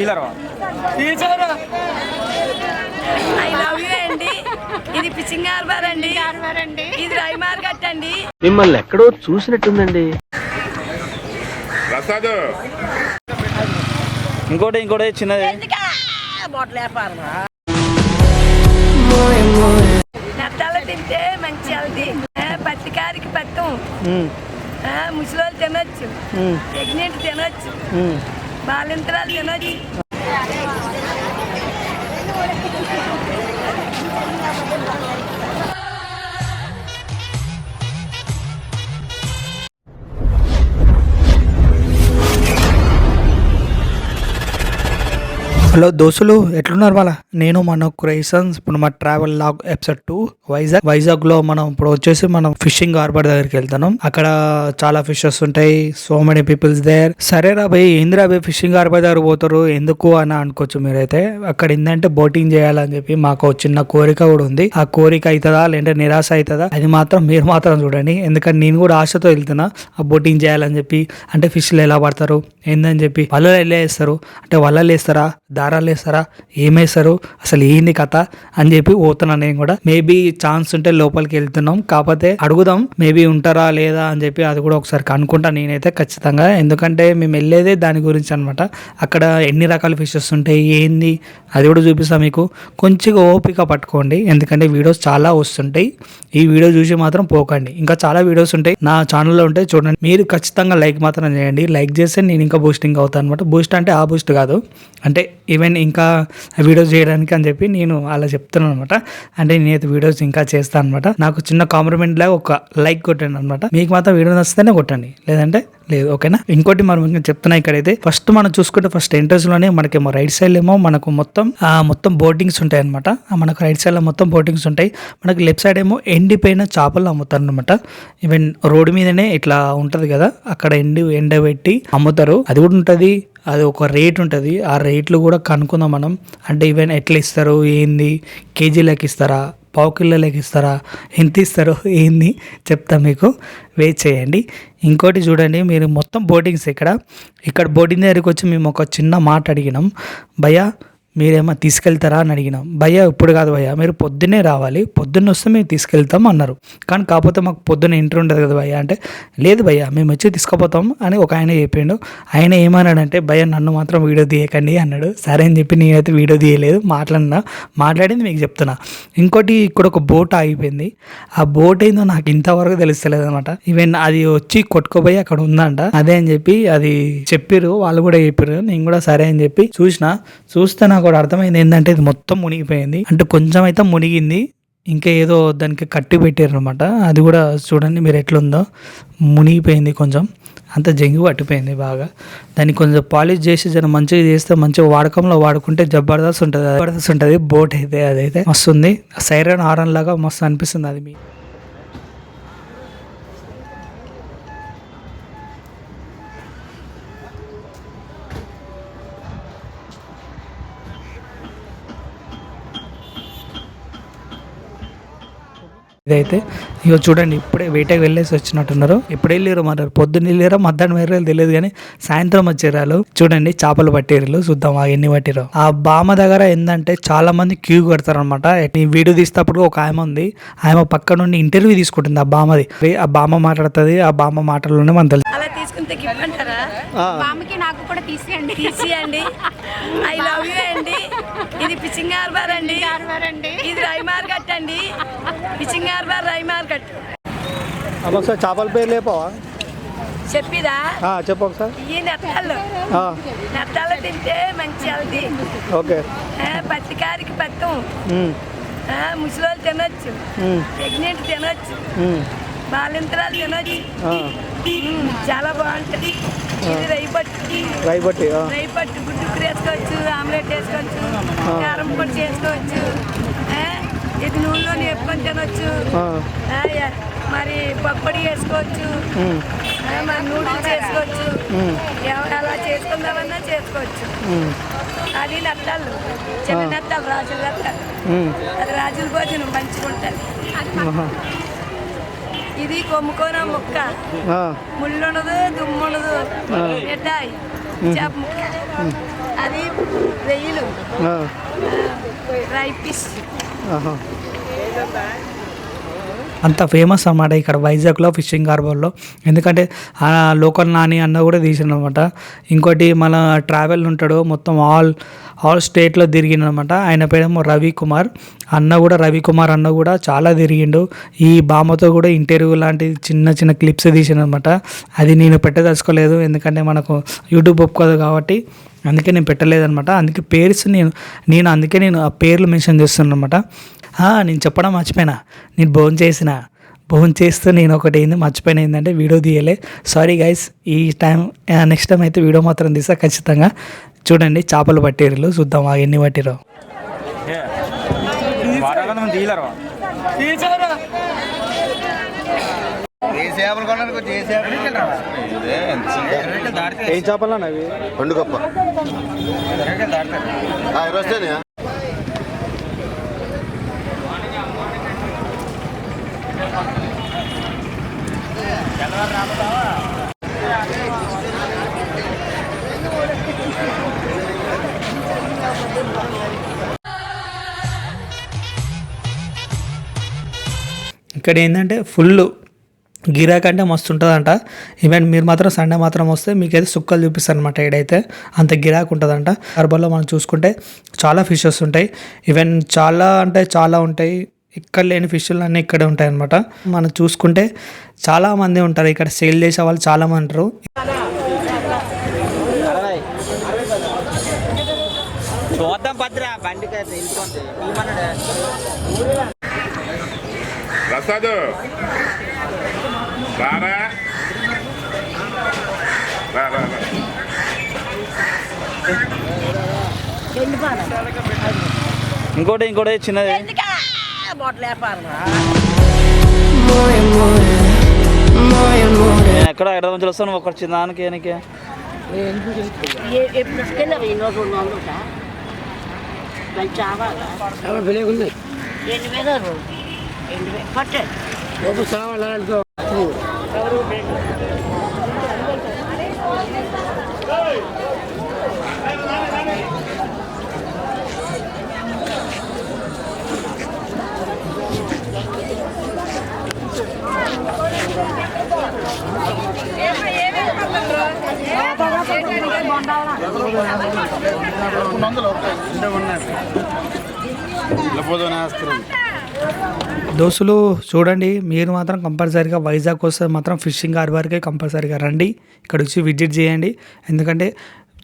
I love you అండి. ఇది fishing harbour అండి. ఇది రై మార్కెట్ అండి. మిమ్మల్ని ఎక్కడో చూసినట్టుందండి. ఇంకోటి చిన్నది నత్తాలు తింటే మంచి హెల్తీ. పత్తికారికి పత్తం ముసలోళ్ళు తినొచ్చు, ప్రెగ్నెంట్ తినొచ్చు, బాలింతరాలు తినొచ్చు. హలో దోస్తులు, ఎట్లున్నారు వాళ్ళ? నేను మన క్రైసన్స్ ఇప్పుడు మా ట్రావెల్ లాగ్ ఎపిసోడ్ 2 వైజాగ్ లో మనం ఇప్పుడు వచ్చేసి మనం ఫిషింగ్ హార్బర్ దగ్గరికి వెళ్తున్నాం. అక్కడ చాలా ఫిషెస్ ఉంటాయి, సో మెనీ పీపుల్స్ దేర్. సరే రా భయ్, ఏందిరా భయ్ ఫిషింగ్ హార్బర్ దగ్గర పోతారు ఎందుకు అని అనుకోవచ్చు మీరైతే. అక్కడ ఏంటంటే బోటింగ్ చేయాలని చెప్పి మాకు చిన్న కోరిక కూడా ఉంది. ఆ కోరిక అవుతుందా లేదంటే నిరాశ అవుతుందా అది మాత్రం మీరు మాత్రం చూడండి. ఎందుకంటే నేను కూడా ఆశతో వెళ్తున్నా ఆ బోటింగ్ చేయాలని చెప్పి. అంటే ఫిష్లు ఎలా పడతారు ఏందని చెప్పి, వలలు ఎలా వేస్తారు అంటే వలలు వేస్తారా, దారాలు వేస్తారా, ఏమేస్తారు, అసలు ఏంది కథ అని చెప్పి పోతున్నాను నేను కూడా. మేబీ ఛాన్స్ ఉంటే లోపలికి వెళ్తున్నాం, కాకపోతే అడుగుదాం మేబీ ఉంటారా లేదా అని చెప్పి. అది కూడా ఒకసారి కనుక్కుంటా నేనైతే ఖచ్చితంగా. ఎందుకంటే మేము వెళ్ళేదే దాని గురించి అనమాట. అక్కడ ఎన్ని రకాల ఫిషెస్ ఉంటాయి ఏంది అది కూడా చూపిస్తాం మీకు. కొంచెం ఓపిక పట్టుకోండి, ఎందుకంటే వీడియోస్ చాలా వస్తుంటాయి. ఈ వీడియో చూసి మాత్రం పోకండి, ఇంకా చాలా వీడియోస్ ఉంటాయి నా ఛానల్లో ఉంటాయి చూడండి. మీరు ఖచ్చితంగా లైక్ మాత్రం చేయండి. లైక్ చేస్తే నేను ఇంకా బూస్టింగ్ అవుతాను అనమాట. బూస్ట్ అంటే ఆ బూస్ట్ కాదు, అంటే ఈవెన్ ఇంకా వీడియోస్ చేయడానికి అని చెప్పి నేను అలా చెప్తున్నాను అనమాట. అంటే నేనైతే వీడియోస్ ఇంకా చేస్తాను అనమాట. నాకు చిన్న కాంప్లిమెంట్ లాగా ఒక లైక్ కొట్టండి అనమాట. మీకు మాత్రం వీడియో నచ్చితేనే కొట్టండి, లేదంటే లేదు, ఓకేనా. ఇంకోటి మనం ఇంకా చెప్తున్నా, ఇక్కడైతే ఫస్ట్ మనం చూసుకుంటే ఫస్ట్ ఎంట్రన్స్ లోనే మనకేమో రైట్ సైడ్ ఏమో మనకు మొత్తం బోటింగ్స్ ఉంటాయి అనమాట. మనకు రైట్ సైడ్ లో మొత్తం బోటింగ్స్ ఉంటాయి. మనకి లెఫ్ట్ సైడ్ ఏమో ఎండిపోయిన చేపలు అమ్ముతారు అనమాట. ఈవెన్ రోడ్డు మీదనే ఇట్లా ఉంటది కదా, అక్కడ ఎండబెట్టి అమ్ముతారు. అది కూడా ఉంటది, అది ఒక రేట్ ఉంటుంది. ఆ రేట్లు కూడా కనుక్కుందాం మనం. అంటే ఈవెన్ ఎట్లా ఇస్తారు ఏంది, కేజీలకి ఇస్తారా, పావు కిలోలకి ఇస్తారా, ఎంత ఇస్తారో ఏంది చెప్తా మీకు, వెయిట్ చేయండి. ఇంకోటి చూడండి, మీరు మొత్తం బోటింగ్స్ ఇక్కడ బోటింగ్ దగ్గరికి వచ్చి మేము ఒక చిన్న మాట అడిగినాం. భయ్యా మీరేమో తీసుకెళ్తారా అని అడిగినాం. భయ్యా ఇప్పుడు కాదు భయ్యా, మీరు పొద్దున్నే రావాలి, పొద్దున్న వస్తే మేము తీసుకెళ్తాం అన్నారు. కానీ కాకపోతే మాకు పొద్దున్న ఎంట్రీ ఉంటుంది కదా భయ్యా అంటే, లేదు భయ్యా మేము వచ్చి తీసుకుపోతాం అని ఒక ఆయన చెప్పిండు. ఆయన ఏమన్నాడంటే, భయ్యా నన్ను మాత్రం వీడియో తీయకండి అన్నాడు. సరే అని చెప్పి నేనైతే వీడియో తీయలేదు, మాట్లాడింది మీకు చెప్తున్నా. ఇంకోటి ఇక్కడ ఒక బోట్ ఆగిపోయింది. ఆ బోట్ ఏందో నాకు ఇంతవరకు తెలుస్తలేదు అనమాట. ఈవెన్ అది వచ్చి కొట్టుకోపోయి అక్కడ ఉందంట. అదే అని చెప్పి అది చెప్పిర్రు, వాళ్ళు కూడా చెప్పిర్రు. నేను కూడా సరే అని చెప్పి చూస్తే నాకు కూడా అర్థమైంది ఏంటంటే ఇది మొత్తం మునిగిపోయింది. అంటే కొంచెం అయితే మునిగింది, ఇంకా ఏదో దానికి కట్టి పెట్టారు అనమాట. అది కూడా చూడండి మీరు ఎట్లుందో, మునిగిపోయింది, కొంచెం అంత జంగి పట్టిపోయింది బాగా. దాన్ని కొంచెం పాలిష్ చేసి జర మంచిగా చేస్తే మంచిగా వాడకంలో వాడుకుంటే జబర్దస్త్ ఉంటుంది బోట్ అయితే. అదైతే వస్తుంది, సైరన్ హారన్ లాగా మస్తు అనిపిస్తుంది అది. మీ ఇదైతే ఇక చూడండి, ఇప్పుడే వేటకి వెళ్ళేసి వచ్చినట్టున్నారు. ఎప్పుడు వెళ్ళారు మరి, పొద్దున్న వెళ్ళారో మధ్యాహ్నం వెళ్ళారో తెలియదు, కానీ సాయంత్రం వచ్చారు. చూడండి చేపలు పట్టేరు, చూద్దాం ఎన్ని పట్టిరో. ఆ బామ దగ్గర ఏంటంటే చాలా మంది క్యూ కడతారు అనమాట. వీడియో తీసేటప్పుడు ఒక ఆమె ఉంది, ఆమె పక్క నుండి ఇంటర్వ్యూ తీసుకుంటుంది ఆ బామది. ఆ బామ మాట్లాడుతుంది, ఆ బామ మాటల్లోనే మనం తెలుసు. అలా తీసుకుంటే గిఫ్ట్ అంటారా? బామ్మకి నాకు కూడా తీసియండి. ఐ లవ్ యూ అండి. ఇది ఫిషింగ్ హార్బర్ అండి. ఇది రై మార్కెట్ అండి. ఫిషింగ్ హార్బర్ రై మార్కెట్. ఒకసారి చేపల పేరు లేపావా? చెప్పిదా? చెప్పు ఒకసారి. ఈ నెత్తాలు తింటే మంచి హెల్తీ. ఓకే. పత్తికారికి పత్తం ముసలోళ్ళు తినొచ్చు, ప్రెగ్నెంట్ తినొచ్చు, బాలింతరాలు తినొచ్చు. చాలా బాగుంటుంది. ఇది రైపట్టు గుడ్డు వేసుకోవచ్చు, ఆమ్లెట్ వేసుకోవచ్చు, కారం పొడి చేసుకోవచ్చు. ఇది నూనెలో వేపుకొని తినొచ్చు, మరి పప్పడి వేసుకోవచ్చు, మరి నూడిల్స్ చేసుకోవచ్చు. అలా చేసుకుందామన్నా చేసుకోవచ్చు. అది నత్తాలు, చిన్న నత్తాలు, రాజుల నత్తాలు. అది రాజుల భోజనం మంచిగా ఉంటుంది. ఇది కొమ్ముకోన ముక్క, ముళ్ళుండదు, దుమ్ముండదు, మిఠాయి చేప ముక్క. అది రొయ్యలు ఫ్రై పీస్. అంత ఫేమస్ అన్నమాట ఇక్కడ వైజాగ్లో ఫిషింగ్ హార్బర్లో. ఎందుకంటే లోకల్ నాని అన్న కూడా తీసిండనమాట. ఇంకోటి మన ట్రావెల్ ఉంటాడు మొత్తం ఆల్ స్టేట్లో తిరిగిండనమాట. ఆయన పేరేమో రవికుమార్ అన్న కూడా చాలా తిరిగిండు. ఈ బామ్మతో కూడా ఇంటర్వ్యూ లాంటి చిన్న చిన్న క్లిప్స్ తీసిండనమాట. అది నేను పెట్టదలుచుకోలేదు ఎందుకంటే మనకు యూట్యూబ్ ఒప్పుకోదు కాబట్టి, అందుకే నేను పెట్టలేదనమాట. అందుకే పేర్స్ నేను ఆ పేర్లు మెన్షన్ చేస్తున్నాను అనమాట. నేను చెప్పడం మర్చిపోయినా, నేను భోజనం చేస్తూ నేను ఒకటి మర్చిపోయిన ఏంటంటే వీడియో తీయలే. Sorry guys. నెక్స్ట్ టైం అయితే వీడియో మాత్రం తీసా ఖచ్చితంగా. చూడండి చేపలు పట్టిర్రు, చూద్దాం ఎన్ని పట్టిరో. ఏం చేపలు అవి? పండుగప్ప ఇక్కడ ఏంటంటే ఫుల్ గిరాక్ అంటే మస్తు ఉంటుందంట. ఈవెన్ మీరు మాత్రం సండే మాత్రం వస్తే మీకైతే సుక్కలు చూపిస్తారు అనమాట. ఇక్కడైతే అంత గిరాక్ ఉంటుందంట. హార్బర్లో మనం చూసుకుంటే చాలా ఫిషెస్ ఉంటాయి. ఈవెన్ చాలా ఉంటాయి. ఇక్కడ లేని ఫిష్లు అన్నీ ఇక్కడే ఉంటాయి అనమాట. మనం చూసుకుంటే చాలామంది ఉంటారు ఇక్కడ, సేల్ చేసే వాళ్ళు చాలామంది ఉంటారు. చూద్దాం భద్రా బండికి ప్రసాద్ రారా రా రా రా. ఇంకోటి చిన్నది. నేను ఎక్కడ హైదరాబాద్ నుంచి వస్తాను ఒక చిన్న దానికి వెనక్కి. దోస్తులు చూడండి, మీరు మాత్రం కంపల్సరీగా వైజాగ్ వస్తే మాత్రం ఫిషింగ్ హార్బర్కి కంపల్సరీగా రండి. ఇక్కడ వచ్చి విజిట్ చేయండి. ఎందుకంటే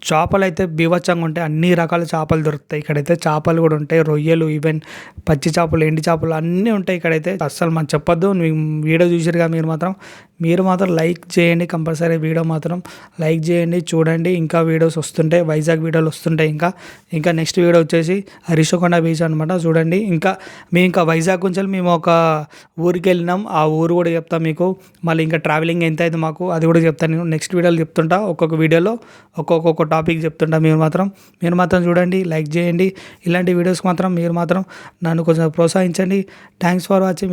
చేపలు అయితే బీభత్సంగా ఉంటాయి. అన్ని రకాల చేపలు దొరుకుతాయి ఇక్కడైతే. చేపలు కూడా ఉంటాయి, రొయ్యలు, ఈవెన్ పచ్చి చేపలు, ఎండి చేపలు అన్నీ ఉంటాయి ఇక్కడైతే. అస్సలు మనం చెప్పొద్దు. వీడియో చూసారుగా, మీరు మాత్రం లైక్ చేయండి. కంపల్సరీ వీడియో మాత్రం లైక్ చేయండి. చూడండి, ఇంకా వీడియోస్ వస్తుంటాయి, వైజాగ్ వీడియోలు వస్తుంటాయి. ఇంకా నెక్స్ట్ వీడియో వచ్చేసి హరిషకొండ బీచ్ అనమాట. చూడండి, ఇంకా వైజాగ్ నుంచి మేము ఒక ఊరికి వెళ్ళినాం. ఆ ఊరు కూడా చెప్తాం మీకు. మళ్ళీ ఇంకా ట్రావెలింగ్ ఎంత అయితే మాకు అది కూడా చెప్తాను నేను. నెక్స్ట్ వీడియోలో చెప్తుంటా, ఒక్కొక్క వీడియోలో ఒక్కొక్క టాపిక్ చెప్తుంటా. మీరు మాత్రం చూడండి, లైక్ చేయండి. ఇలాంటి వీడియోస్ మాత్రం మీరు మాత్రం నన్ను కొంచెం ప్రోత్సహించండి. Thanks for watching.